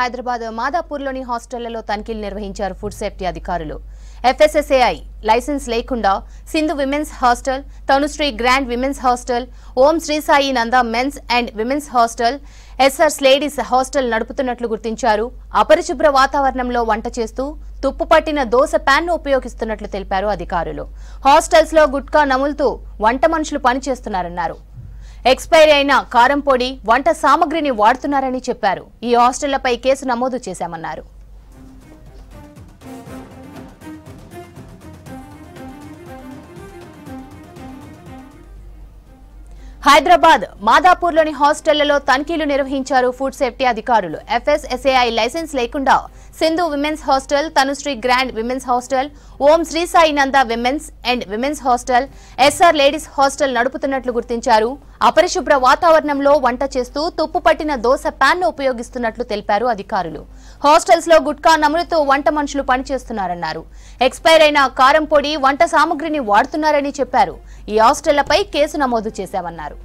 హైదరాబాద్ మాదాపూర్లోని హాస్టళ్లలో తనిఖీలు నిర్వహించారు ఫుడ్ సేఫ్టీ అధికారులు. FSSAI లైసెన్స్ లేకుండా Sindhu women's hostel, Tanushree grand women's hostel, Om Sri Sai Nanda men's and women's hostel, SRS ladies hostel నడుపుతున్నట్లు గుర్తించారు. అపరిశుభ్ర వాతావరణంలో వంట చేస్తూ తుప్పు పట్టిన దోస ప్యాన్ ఉపయోగిస్తున్నట్లు తెలిపారు అధికారులు. హాస్టల్స్ లో గుట్కా నములుతూ వంట మనుషులు పనిచేస్తున్నారన్నారు. ఎక్స్పైర్ అయిన కారం పొడి, వంట సామగ్రిని వాడుతున్నారని చెప్పారు. ఈ హాస్టళ్లపై కేసు నమోదు చేశామన్నారు. హైదరాబాద్ మాదాపూర్లోని హాస్టళ్లలో తనిఖీలు నిర్వహించారు ఫుడ్ సేఫ్టీ అధికారులు. FSSAI లైసెన్స్ లేకుండా Sindhu women's hostel, Tanushree grand women's hostel, Om Sri Sai Nanda women's and women's hostel, SR ladies hostel నడుపుతున్నట్లు గుర్తించారు. అపరిశుభ్ర వాతావరణంలో వంట చేస్తూ తుప్పు పట్టిన దోస ప్యాన్ ఉపయోగిస్తున్నట్లు తెలిపారు అధికారులు. హాస్టల్స్ లో గుట్కా నములుతూ వంట మనుషులు పనిచేస్తున్నారన్నారు. ఎక్స్పైర్ అయిన కారం పొడి, వంట సామగ్రిని వాడుతున్నారని చెప్పారు. ఈ హాస్టళ్లపై కేసు నమోదు చేశామన్నారు.